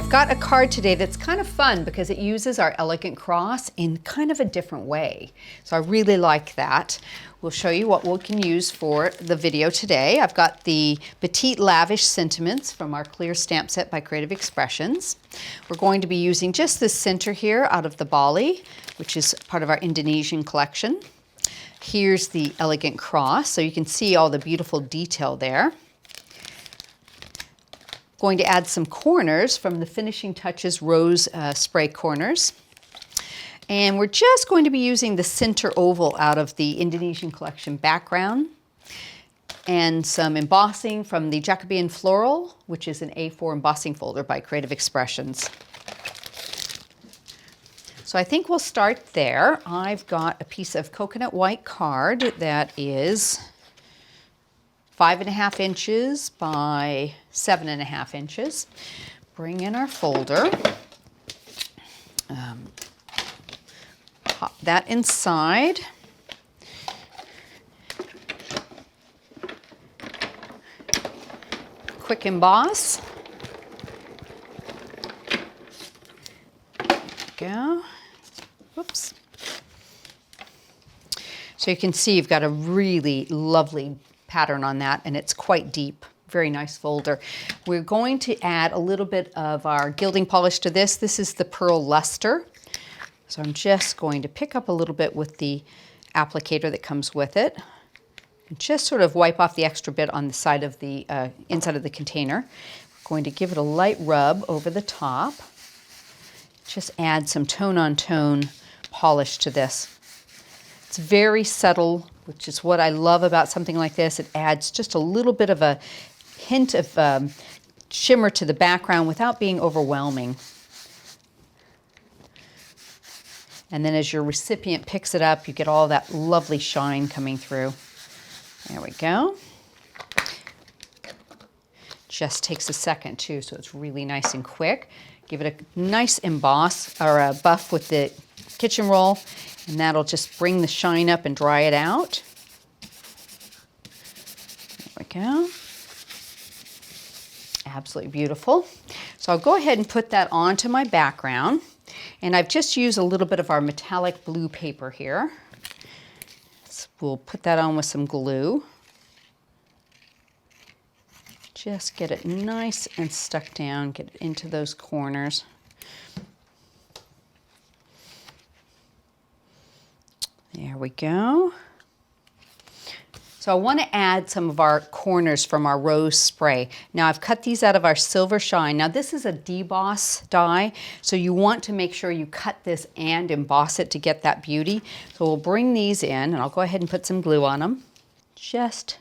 I've got a card today that's kind of fun because it uses our elegant cross in kind of a different way. So I really like that. We'll show you what we can use for the video today. I've got the Petite Lavish Sentiments from our clear stamp set by Creative Expressions. We're going to be using just this center here out of the Bali, which is part of our Indonesian collection. Here's the elegant cross, so you can see all the beautiful detail there. Going to add some corners from the Finishing Touches Rose Spray Corners. And we're just going to be using the center oval out of the Indonesian collection background. And some embossing from the Jacobean Floral, which is an A4 embossing folder by Creative Expressions. So I think we'll start there. I've got a piece of coconut white card that is 5.5 inches by 7.5 inches. Bring in our folder. Pop that inside. Quick emboss. There we go. Whoops. So you can see you've got a really lovely pattern on that, and it's quite deep. Very nice folder. We're going to add a little bit of our gilding polish to this. This is the Pearl Lustre. So I'm just going to pick up a little bit with the applicator that comes with it. And just sort of wipe off the extra bit on the side of the inside of the container. We're going to give it a light rub over the top. Just add some tone-on-tone polish to this. It's very subtle, which is what I love about something like this. It adds just a little bit of a hint of shimmer to the background without being overwhelming. And then as your recipient picks it up, you get all that lovely shine coming through. There we go. Just takes a second too, so it's really nice and quick. Give it a nice emboss or a buff with the kitchen roll, and that'll just bring the shine up and dry it out. There we go. Absolutely beautiful. So I'll go ahead and put that onto my background, and I've just used a little bit of our metallic blue paper here. So we'll put that on with some glue. Just get it nice and stuck down, get it into those corners. There we go. So I want to add some of our corners from our rose spray. Now I've cut these out of our Silver Shine. Now this is a deboss die, so you want to make sure you cut this and emboss it to get that beauty. So we'll bring these in, and I'll go ahead and put some glue on them. Just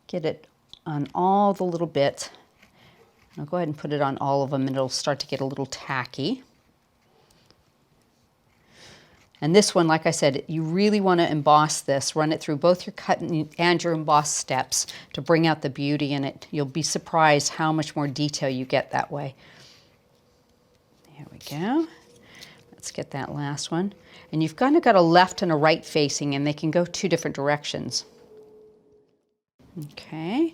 get it on all the little bits. I'll go ahead and put it on all of them, and it'll start to get a little tacky. And this one, like I said, you really want to emboss this, run it through both your cut and your emboss steps to bring out the beauty in it. You'll be surprised how much more detail you get that way. There we go. Let's get that last one. And you've kind of got a left and a right facing, and they can go two different directions. Okay,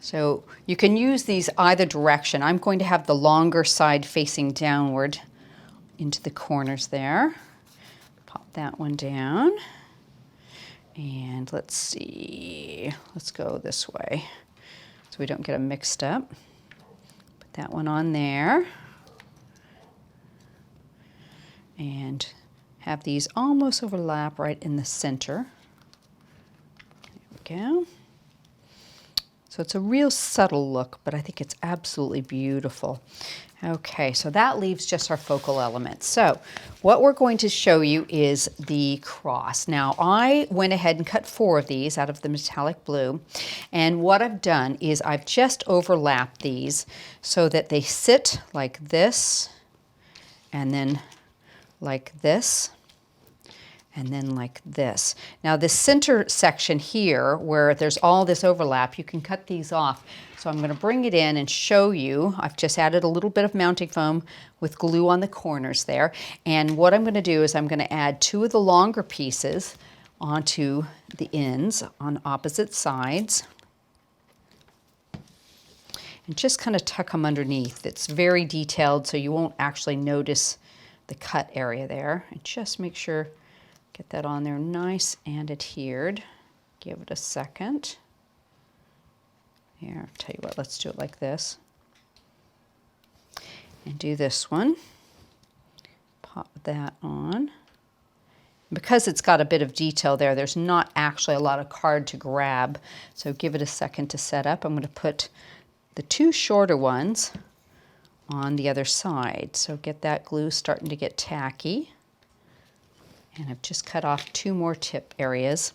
so you can use these either direction. I'm going to have the longer side facing downward into the corners there. Pop that one down, and let's see, let's go this way so we don't get them mixed up. Put that one on there, and have these almost overlap right in the center. There we go. So it's a real subtle look, but I think it's absolutely beautiful. Okay, so that leaves just our focal element. So what we're going to show you is the cross. Now I went ahead and cut 4 of these out of the metallic blue, and what I've done is I've just overlapped these so that they sit like this, and then like this, and then like this. Now the center section here where there's all this overlap, you can cut these off. So I'm going to bring it in and show you. I've just added a little bit of mounting foam with glue on the corners there. And what I'm going to do is I'm going to add 2 of the longer pieces onto the ends on opposite sides. and just kind of tuck them underneath. It's very detailed, so you won't actually notice the cut area there. And just make sure, get that on there nice and adhered. Give it a second. Here, I'll tell you what, let's do it like this. And do this one. Pop that on. Because it's got a bit of detail there, there's not actually a lot of card to grab, so give it a second to set up. I'm going to put the two shorter ones on the other side. So get that glue starting to get tacky. And I've just cut off two more tip areas.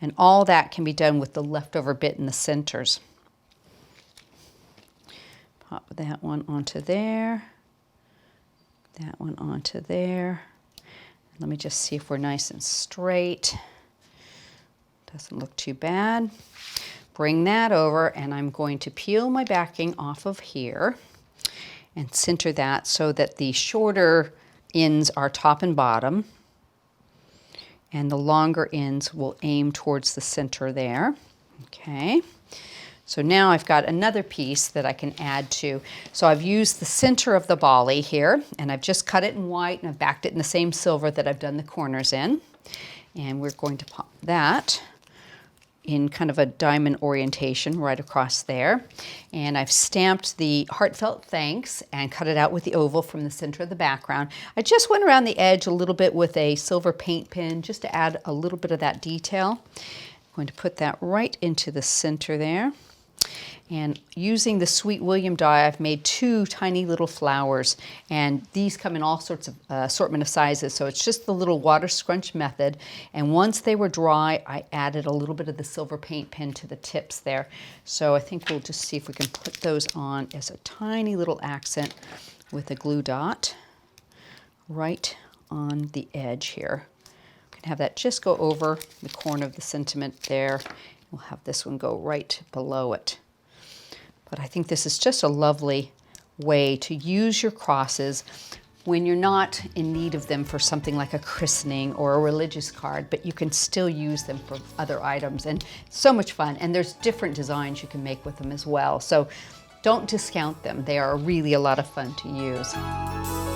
And all that can be done with the leftover bit in the centers. Pop that one onto there, that one onto there. Let me just see if we're nice and straight. Doesn't look too bad. Bring that over, and I'm going to peel my backing off of here and center that so that the shorter ends are top and bottom, and the longer ends will aim towards the center there. Okay. So now I've got another piece that I can add to. So I've used the center of the Bali here, and I've just cut it in white, and I've backed it in the same silver that I've done the corners in. And we're going to pop that in kind of a diamond orientation right across there. And I've stamped the heartfelt thanks and cut it out with the oval from the center of the background. I just went around the edge a little bit with a silver paint pen just to add a little bit of that detail. I'm going to put that right into the center there. And using the Sweet William die, I've made two tiny little flowers, and these come in all sorts of assortment of sizes, so it's just the little water scrunch method. And once they were dry, I added a little bit of the silver paint pen to the tips there. So I think we'll just see if we can put those on as a tiny little accent with a glue dot right on the edge here. We can have that just go over the corner of the sentiment there. We'll have this one go right below it. But I think this is just a lovely way to use your crosses when you're not in need of them for something like a christening or a religious card, but you can still use them for other items. And so much fun. And there's different designs you can make with them as well. So don't discount them. They are really a lot of fun to use.